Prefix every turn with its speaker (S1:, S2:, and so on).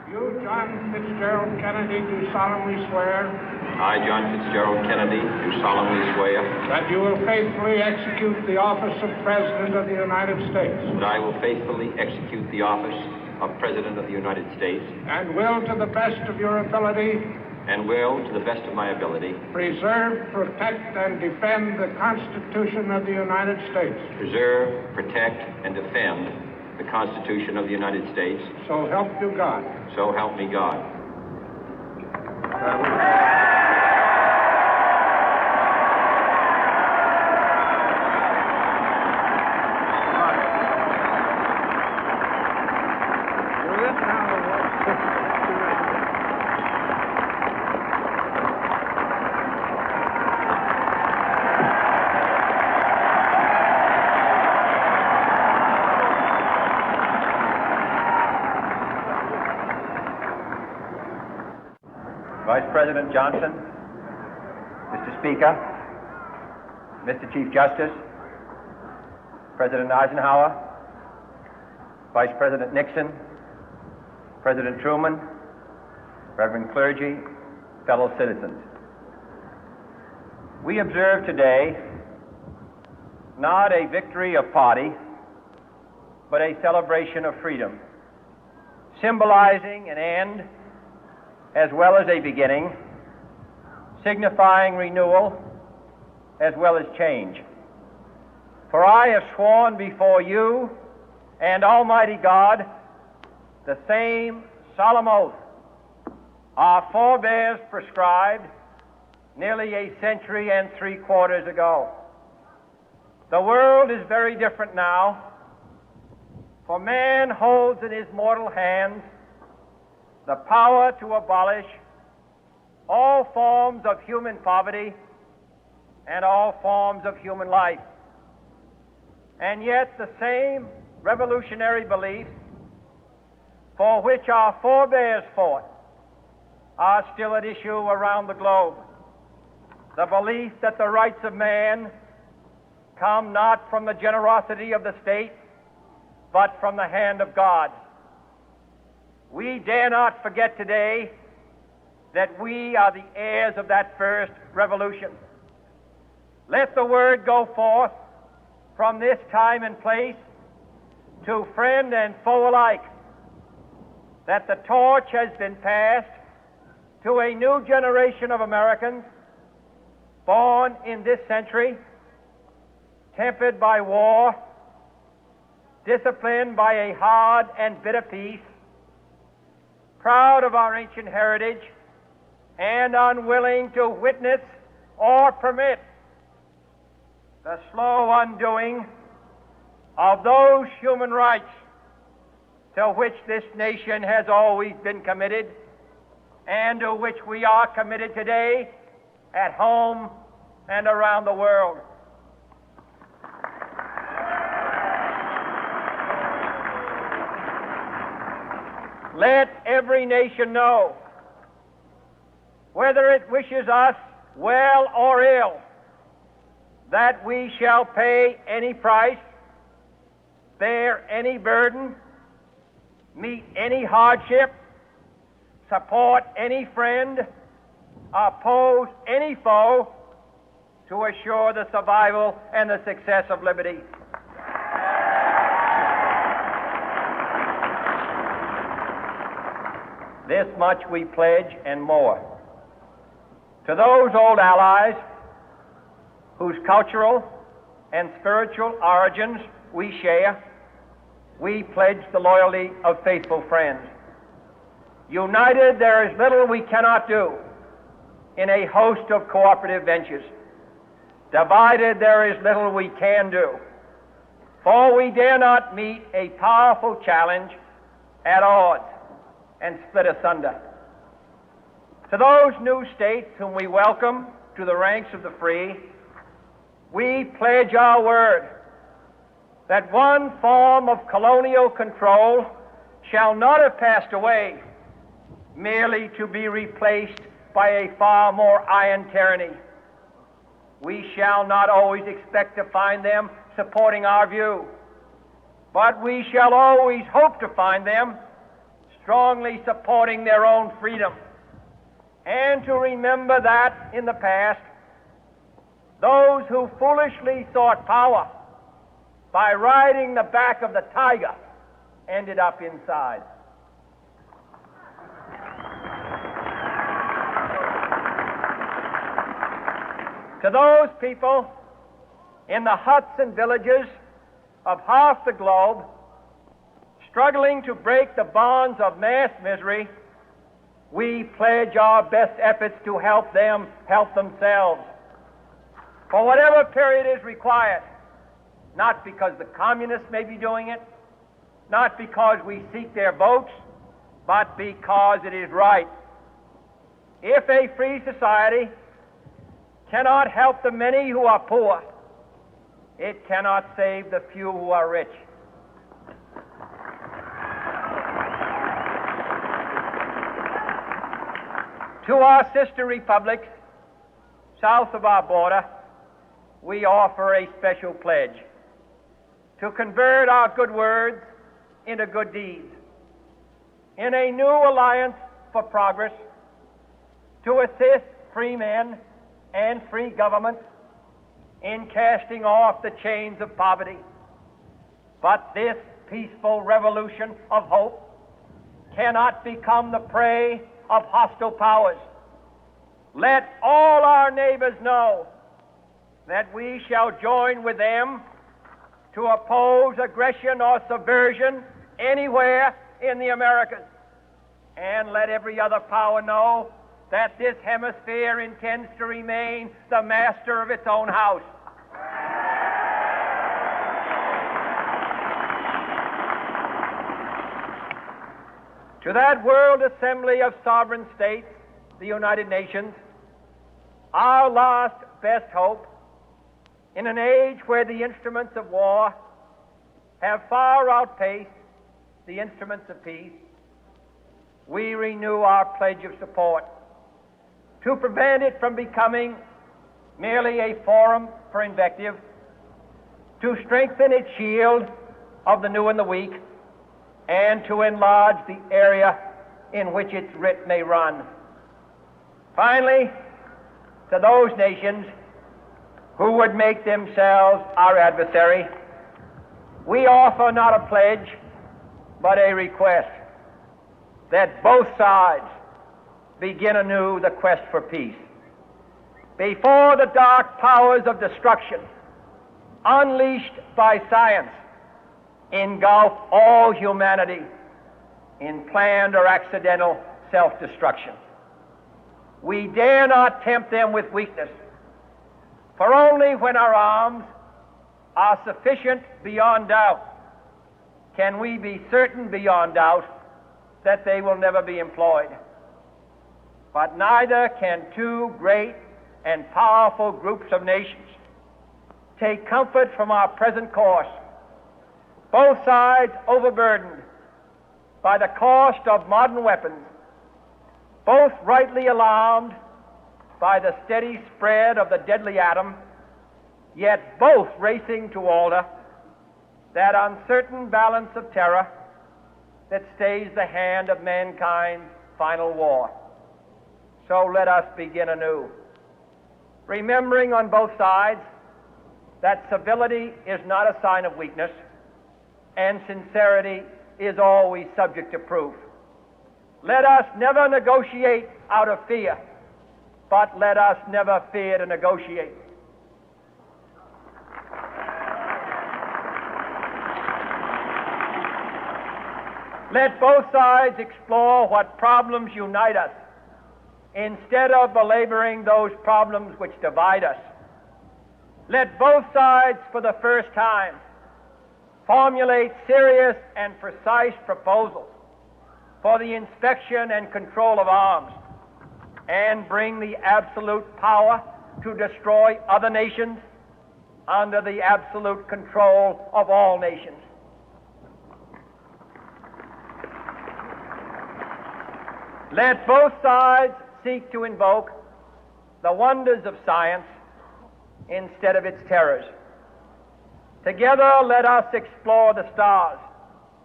S1: You, John Fitzgerald Kennedy, do solemnly swear.
S2: I, John Fitzgerald Kennedy, do solemnly swear.
S1: That you will faithfully execute the office of President of the United States.
S2: That I will faithfully execute the office of President of the United States.
S1: And will, to the best of your ability.
S2: And will, to the best of my ability.
S1: Preserve, protect, and defend the Constitution of the United States.
S2: Preserve, protect, and defend the Constitution of the United States.
S1: So help you God.
S2: So help me God.
S3: Vice President Johnson, Mr. Speaker, Mr. Chief Justice, President Eisenhower, Vice President Nixon, President Truman, Reverend clergy, fellow citizens. We observe today not a victory of party, but a celebration of freedom, symbolizing an end as well as a beginning, signifying renewal as well as change. For I have sworn before you and Almighty God the same solemn oath our forebears prescribed nearly a century and 3/4 ago. The world is very different now, for man holds in his mortal hands the power to abolish all forms of human poverty and all forms of human life. And yet the same revolutionary beliefs for which our forebears fought are still at issue around the globe. The belief that the rights of man come not from the generosity of the state, but from the hand of God. We dare not forget today that we are the heirs of that first revolution. Let the word go forth from this time and place to friend and foe alike that the torch has been passed to a new generation of Americans born in this century, tempered by war, disciplined by a hard and bitter peace, proud of our ancient heritage, and unwilling to witness or permit the slow undoing of those human rights to which this nation has always been committed and to which we are committed today at home and around the world. Let every nation know, whether it wishes us well or ill, that we shall pay any price, bear any burden, meet any hardship, support any friend, oppose any foe to assure the survival and the success of liberty. This much we pledge and more. To those old allies whose cultural and spiritual origins we share, we pledge the loyalty of faithful friends. United, there is little we cannot do in a host of cooperative ventures. Divided, there is little we can do, for we dare not meet a powerful challenge at odds and split asunder. To those new states whom we welcome to the ranks of the free, we pledge our word that one form of colonial control shall not have passed away, merely to be replaced by a far more iron tyranny. We shall not always expect to find them supporting our view, but we shall always hope to find them strongly supporting their own freedom, and to remember that in the past, those who foolishly sought power by riding the back of the tiger ended up inside. To those people in the huts and villages of half the globe struggling to break the bonds of mass misery, we pledge our best efforts to help them help themselves for whatever period is required, not because the communists may be doing it, not because we seek their votes, but because it is right. If a free society cannot help the many who are poor, it cannot save the few who are rich. To our sister republics south of our border, we offer a special pledge to convert our good words into good deeds, in a new alliance for progress, to assist free men and free governments in casting off the chains of poverty. But this peaceful revolution of hope cannot become the prey of hostile powers. Let all our neighbors know that we shall join with them to oppose aggression or subversion anywhere in the Americas. And let every other power know that this hemisphere intends to remain the master of its own house. To that World Assembly of Sovereign States, the United Nations, our last best hope, in an age where the instruments of war have far outpaced the instruments of peace, we renew our pledge of support to prevent it from becoming merely a forum for invective, to strengthen its shield of the new and the weak, and to enlarge the area in which its writ may run. Finally, to those nations who would make themselves our adversary, we offer not a pledge, but a request that both sides begin anew the quest for peace. Before the dark powers of destruction, unleashed by science, engulf all humanity in planned or accidental self-destruction, we dare not tempt them with weakness, for only when our arms are sufficient beyond doubt can we be certain beyond doubt that they will never be employed. But neither can two great and powerful groups of nations take comfort from our present course, both sides overburdened by the cost of modern weapons, both rightly alarmed by the steady spread of the deadly atom, yet both racing to alter that uncertain balance of terror that stays the hand of mankind's final war. So let us begin anew, remembering on both sides that civility is not a sign of weakness, and sincerity is always subject to proof. Let us never negotiate out of fear, but let us never fear to negotiate. Let both sides explore what problems unite us, instead of belaboring those problems which divide us. Let both sides, for the first time, formulate serious and precise proposals for the inspection and control of arms, and bring the absolute power to destroy other nations under the absolute control of all nations. Let both sides seek to invoke the wonders of science instead of its terrors. Together, let us explore the stars